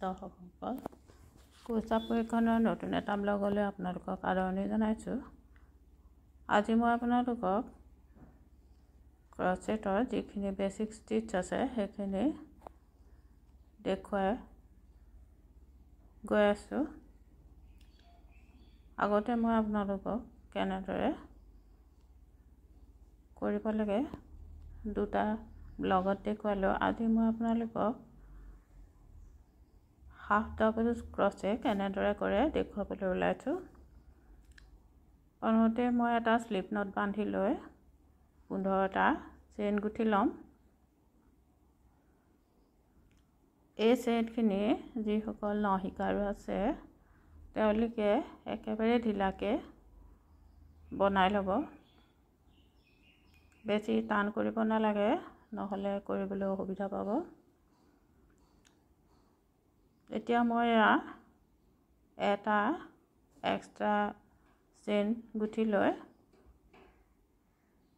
দৰ্শকসকল, কোৰ্চা পৰীক্ষণৰ নতুন এটা ব্লগলৈ আপোনালোকক আদৰণি জনাইছোঁ। আজি মই আপোনালোকক ক্ৰচেটৰ যিখিনি বেচিক ষ্টিচ আছে সেইখিনি দেখুৱাই গৈ আছোঁ। আগতে মই আপোনালোকক কেনেদৰে কৰিব লাগে দুটা ব্লগত দেখুৱালোঁ। আজি মই আপোনালোকক হাফ ডাবল ক্ৰচে কেনেদৰে কৰে দেখুৱাবলৈ ওলাইছোঁ। প্ৰথমতে মই এটা স্লিপ নট বান্ধি লৈ 15টা চেইন গুঠি ল'ম। এই চেইনখিনি যিসকল নশিকাৰু আছে তেওঁলোকে একেবাৰে ঢিলাকৈ বনাই ল'ব। বেছি টান কৰিব নালাগে, নহ'লে কৰিবলৈ অসুবিধা পাব। এতিয়া মই এটা এক্সট্ৰা চেইন গুঠি লৈ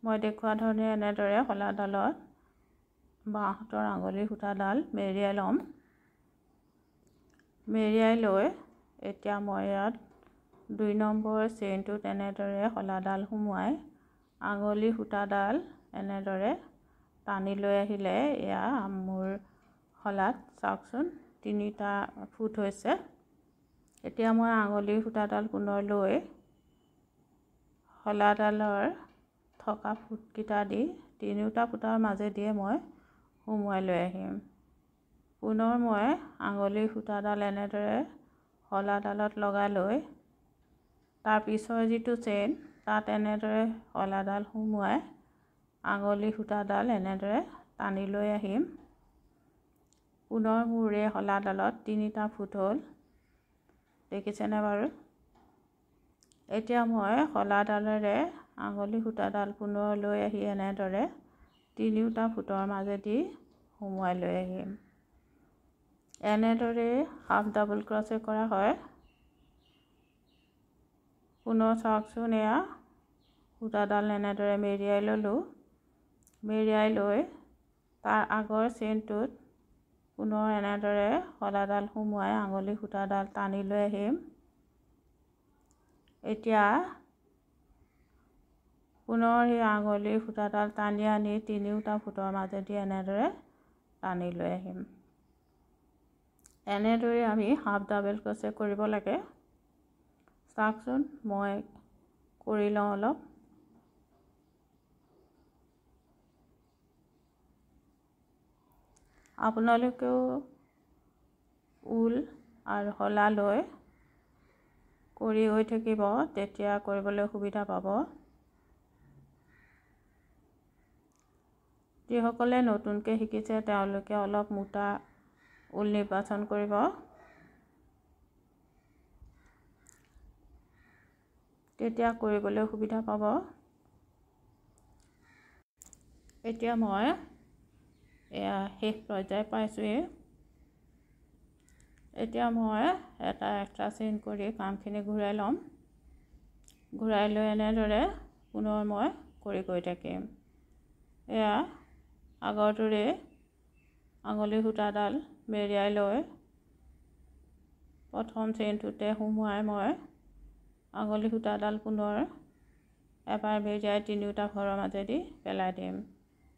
মই দেখুওৱা ধৰণে এনেদৰে শলাডালত বাঁহাতৰ আঙুলিৰ সূতাডাল মেৰিয়াই ল'ম। মেৰিয়াই লৈ এতিয়া মই ইয়াত 2 নম্বৰ চেইনটোত এনেদৰে শলাডাল সোমোৱাই আঙুলিৰ সূতাডাল এনেদৰে টানি লৈ আহিলে এয়া মোৰ শলাত চাওকচোন 3টা ফুট হৈছে। এতিয়া মই আঙুলিৰ সূতাডাল পুনৰ লৈ শলাডালৰ থকা ফুটকেইটা দি 3টা ফুটাৰ মাজেদিয়ে মই সোমোৱাই লৈ আহিম। পুনৰ মই আঙুলিৰ সূতাডাল এনেদৰে শলাডালত লগাই লৈ তাৰ পিছৰ যিটো চেইন তাত এনেদৰে শলাডাল সোমোৱাই আঙুলিৰ সূতাডাল এনেদৰে টানি লৈ আহিম। পুনৰ মোৰ এই শলাডালত 3টা ফুট হ'ল, দেখিছেনে বাৰু? এতিয়া মই শলাডালেৰে আঙুলিৰ সূতাডাল পুনৰ লৈ আহি এনেদৰে 3টা ফুটৰ মাজেদি সোমোৱাই লৈ আহিম। এনেদৰে হাফ ডাবল ক্ৰচে কৰা হয়। পুনৰ চাওকচোন, এয়া সূতাডাল এনেদৰে মেৰিয়াই ল'লোঁ। মেৰিয়াই লৈ তাৰ আগৰ চেইনটোত পুনৰ এনেদৰে শলাডাল সোমোৱাই আঙুলিৰ সূতাডাল টানি লৈ আহিম। এতিয়া পুনৰ সেই আঙুলিৰ সূতাডাল টানি আনি 3টা ফুটৰ মাজেদি এনেদৰে টানি লৈ আহিম। এনেদৰে আমি হাফ ডাবল ক্ৰচে কৰিব লাগে। চাওকচোন, মই কৰি লওঁ অলপ। আপোনালোকেও ঊল আৰু শলা লৈ কৰি গৈ থাকিব, তেতিয়া কৰিবলৈ সুবিধা পাব। যিসকলে নতুনকৈ শিকিছে তেওঁলোকে অলপ মোটা ঊল নিৰ্বাচন কৰিব। তেতিয়া কৰিবলৈ সুবিধা পাব। এতিয়া মই এয়া শেষ পৰ্যায় পাইছোঁৱেই। এতিয়া মই এটা এক্সট্ৰা চেইন কৰি কামখিনি ঘূৰাই ল'ম। ঘূৰাই লৈ এনেদৰে পুনৰ মই কৰি গৈ থাকিম। এয়া আগৰটোৰে আঙুলিৰ সূতাডাল মেৰিয়াই লৈ প্ৰথম চেইনটোতে সোমোৱাই মই আঙুলিৰ সূতাডাল পুনৰ এবাৰ মেৰিয়াই 3টা ঘৰৰ মাজেদি পেলাই দিম।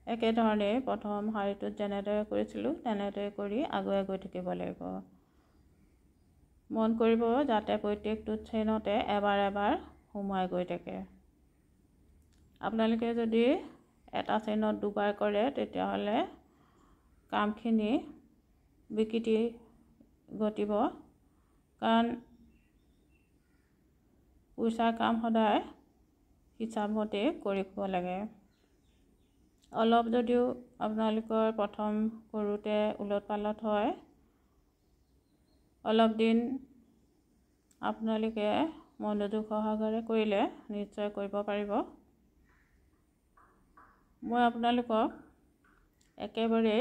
একেধৰণে প্ৰথম শাৰীটোত যেনেদৰে কৰিছিলোঁ তেনেদৰে কৰি আগুৱাই গৈ থাকিব লাগিব। মন কৰিব যাতে প্ৰত্যেকটো চেইনতে এবাৰ এবাৰ সোমোৱাই গৈ থাকে। আপোনালোকে যদি এটা চেইনত দুবাৰ কৰে তেতিয়াহ'লে কামখিনি বিকৃতি ঘটিব, কাৰণ কুৰ্চাৰ কাম সদায় হিচাপমতে কৰিব লাগে। অলপ যদিও আপোনালোকৰ প্ৰথম কৰোঁতে ওলট পালট হয়, অলপ দিন আপোনালোকে মনোযোগ সহকাৰে কৰিলে নিশ্চয় কৰিব পাৰিব। মই আপোনালোকক একেবাৰে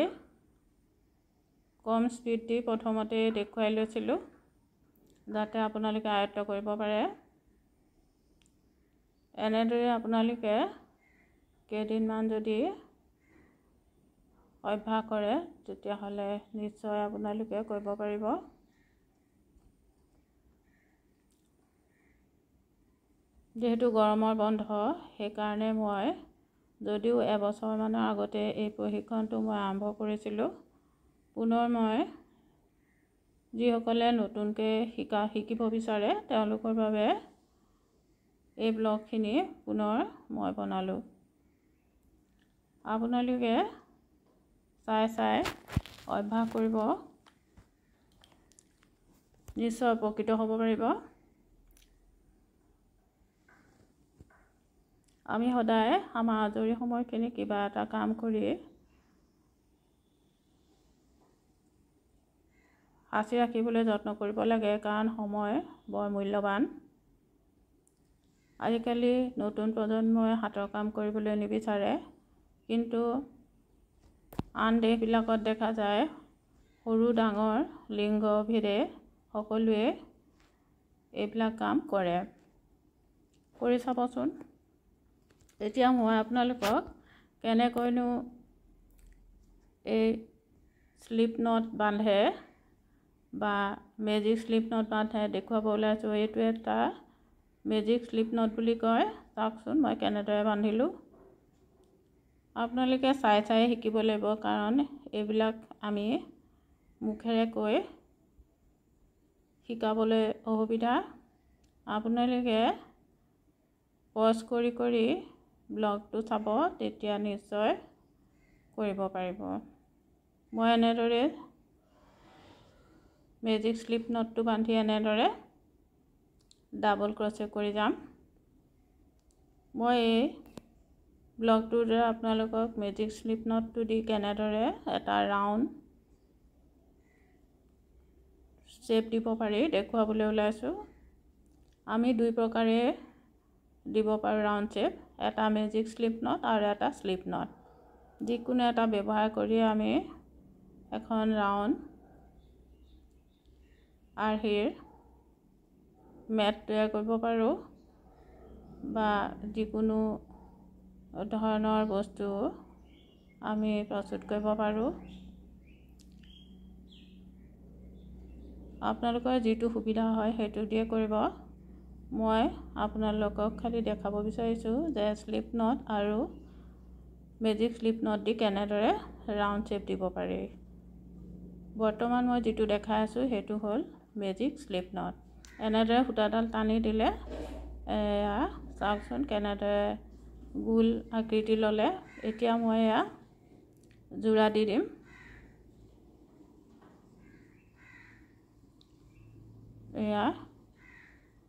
কম স্পীড দি প্ৰথমতে দেখুৱাই লৈছিলোঁ যাতে আপোনালোকে আয়ত্ব কৰিব পাৰে। এনেদৰে আপোনালোকে কেইদিনমান যদি অভ্যাস কৰে তেতিয়াহ'লে নিশ্চয় আপোনালোকে কৰিব পাৰিব। যিহেতু গৰমৰ বন্ধ, সেইকাৰণে মই যদিও এবছৰমানৰ আগতে এই প্ৰশিক্ষণটো মই আৰম্ভ কৰিছিলোঁ, পুনৰ মই যিসকলে নতুনকৈ শিকিব বিচাৰে তেওঁলোকৰ বাবে এই ব্লগখিনি পুনৰ মই বনালোঁ। আপোনালোকে চাই অভ্যাস কৰিব, নিশ্চয় উপকৃত হ'ব পাৰিব। আমি সদায় আমাৰ আজৰি সময়খিনি কিবা এটা কাম কৰি সাঁচি ৰাখিবলৈ যত্ন কৰিব লাগে, কাৰণ সময় বৰ মূল্যৱান। আজিকালি নতুন প্ৰজন্মই হাতৰ কাম কৰিবলৈ নিবিচাৰে, কিন্তু আন দেশবিলাকত দেখা যায় সৰু ডাঙৰ লিংগ ভেদে সকলোৱে এইবিলাক কাম কৰে। কৰি চাবচোন। এতিয়া মই আপোনালোকক কেনেকৈনো এই স্লিপ নট বান্ধে বা মেজিক স্লিপ নট বান্ধে দেখুৱাব ওলাইছোঁ। এইটো এটা মেজিক স্লিপ নট বুলি কয়। চাওকচোন মই কেনেদৰে বান্ধিলোঁ। আপোনালোকে চাই শিকিব লাগিব, কাৰণ এইবিলাক আমি মুখেৰে কৈ শিকাবলৈ অসুবিধা। আপোনালোকে পজ কৰি ব্লগটো চাব, তেতিয়া নিশ্চয় কৰিব পাৰিব। মই এনেদৰে মেজিক স্লিপ নটটো বান্ধি এনেদৰে ডাবল ক্ৰচে কৰি যাম। মই এই ব্লগটোৰ দ্বাৰা আপোনালোকক মেজিক স্লিপ নটটো দি কেনেদৰে এটা ৰাউণ্ড শ্বেপ দিব পাৰি দেখুৱাবলৈ ওলাইছোঁ। আমি দুই প্ৰকাৰে দিব পাৰোঁ ৰাউণ্ড শ্বেপ, এটা মেজিক স্লিপ নট আৰু এটা স্লিপ নট। যিকোনো এটা ব্যৱহাৰ কৰি আমি এখন ৰাউণ্ড আৰ্হিৰ মেট তৈয়াৰ কৰিব পাৰোঁ, বা যিকোনো ধৰণৰ বস্তু আমি প্ৰস্তুত কৰিব পাৰোঁ। আপোনালোকৰ যিটো সুবিধা হয় সেইটো দিয়ে কৰিব। মই আপোনালোকক খালি দেখাব বিচাৰিছোঁ যে স্লিপ নট আৰু মেজিক স্লিপ নট দি কেনেদৰে ৰাউণ্ড শ্বেপ দিব পাৰি। বৰ্তমান মই যিটো দেখাই আছোঁ সেইটো হ'ল মেজিক স্লিপ নট। এনেদৰে সূতাডাল টানি দিলে এয়া চাওকচোন কেনেদৰে গোল আকৃতি ল'লে। এতিয়া মই এয়া যোৰা দি দিম। এয়া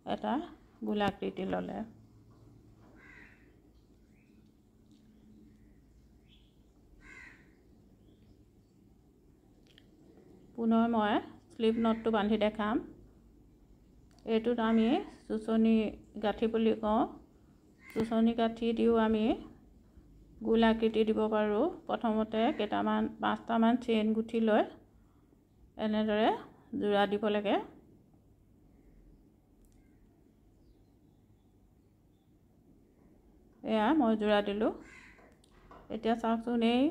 এটা গোলাকৃতি ল'লে। পুনৰ মই স্লিপ নটটো বান্ধি দেখাম। এইটোত আমি চুচনি গাঁঠি বুলি কওঁ। চুচনি গাঁঠি দিও আমি গোলাকৃতি দিব পাৰোঁ। প্ৰথমতে 5টামান চেইন গুঠি লৈ এনেদৰে যোৰা দিব লাগে। এয়া মই যোৰা দিলোঁ। এতিয়া চাওকচোন, এই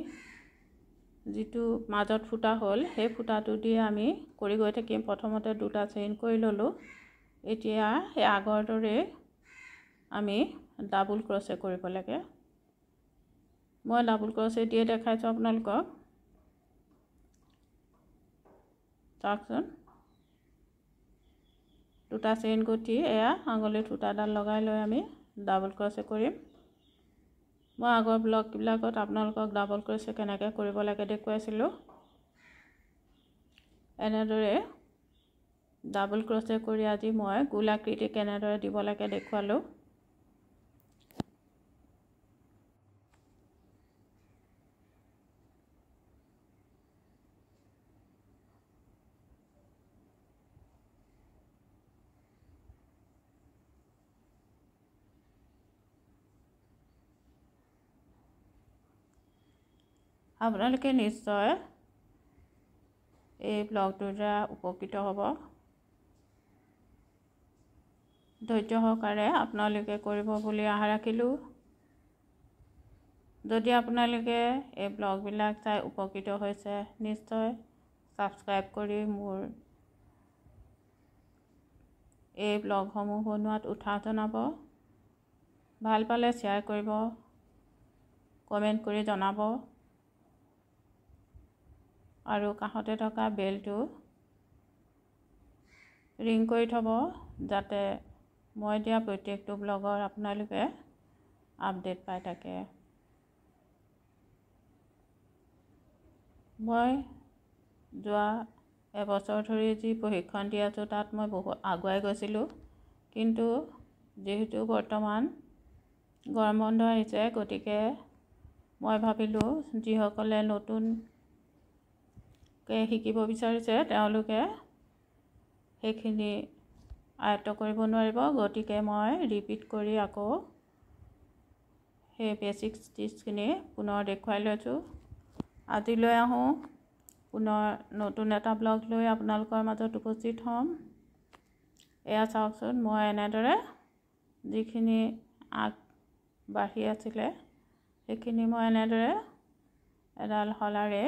যিটো মাজত ফুটা হ'ল সেই ফুটাটো দি আমি কৰি গৈ থাকিম। প্ৰথমতে 2টা চেইন কৰি ল'লোঁ। এতিয়া সেই আগৰ দৰে আমি ডাবল ক্ৰচে কৰিব লাগে। মই ডাবল ক্ৰচে দিয়ে দেখাইছোঁ আপোনালোকক। চাওকচোন, 2টা চেইন গুঠি এয়া আঙুলিত সূতাডাল লগাই লৈ আমি ডাবল ক্ৰচে কৰিম। মই আগৰ ব্লগবিলাকত আপোনালোকক ডাবল ক্ৰচে কেনেকৈ কৰিব লাগে দেখুৱাইছিলোঁ। এনেদৰে ডাবল ক্ৰচে কৰি আজি মই গোলাকৃতি কেনেদৰে দিব লাগে দেখুৱালোঁ। আপোনালোকে নিশ্চয় এই ব্লগটোৰ দ্বাৰা উপকৃত হ'ব। ধৈৰ্য সহকাৰে আপোনালোকে কৰিব বুলি আশা ৰাখিলোঁ। যদি আপোনালোকে এই ব্লগবিলাক চাই উপকৃত হৈছে নিশ্চয় ছাবস্ক্ৰাইব কৰি মোৰ এই ব্লগসমূহ বনোৱাত উৎসাহ জনাব। ভাল পালে শ্বেয়াৰ কৰিব, কমেণ্ট কৰি জনাব আৰু কাষতে থকা বেলটো ৰিং কৰি থ'ব যাতে মই দিয়া প্ৰত্যেকটো ব্লগৰ আপোনালোকে আপডেট পাই থাকে। মই যোৱা এবছৰ ধৰি যি প্ৰশিক্ষণ দি আছোঁ তাত মই বহু আগুৱাই গৈছিলোঁ, কিন্তু যিহেতু বৰ্তমান গৰম বন্ধ আহিছে গতিকে মই ভাবিলোঁ যিসকলে নতুনকৈ শিকিব বিচাৰিছে তেওঁলোকে সেইখিনি আয়ত্ব কৰিব নোৱাৰিব, গতিকে মই ৰিপিট কৰি আকৌ সেই বেছিক টিপছখিনি পুনৰ দেখুৱাই লৈছোঁ। আজিলৈ আহোঁ পুনৰ নতুন এটা ব্লগ লৈ আপোনালোকৰ মাজত উপস্থিত হ'ম। এয়া চাওকচোন, মই এনেদৰে যিখিনি বাঢ়ি আছিলে সেইখিনি মই এনেদৰে এডাল শলাৰে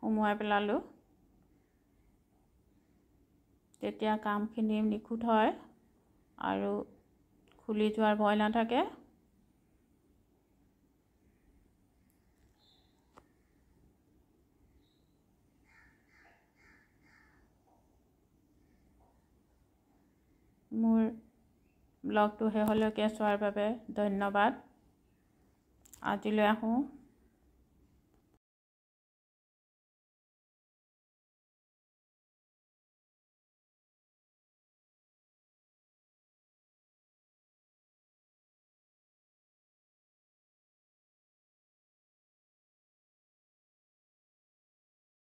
সুমুৱাই পেলালোঁ। তেতিয়া কামখিনি নিখুঁত হয় আৰু খুলি যোৱাৰ ভয় নাথাকে। মোৰ ব্লগটো শেষলৈকে চোৱাৰ বাবে ধন্যবাদ। আজিলৈ আহোঁ।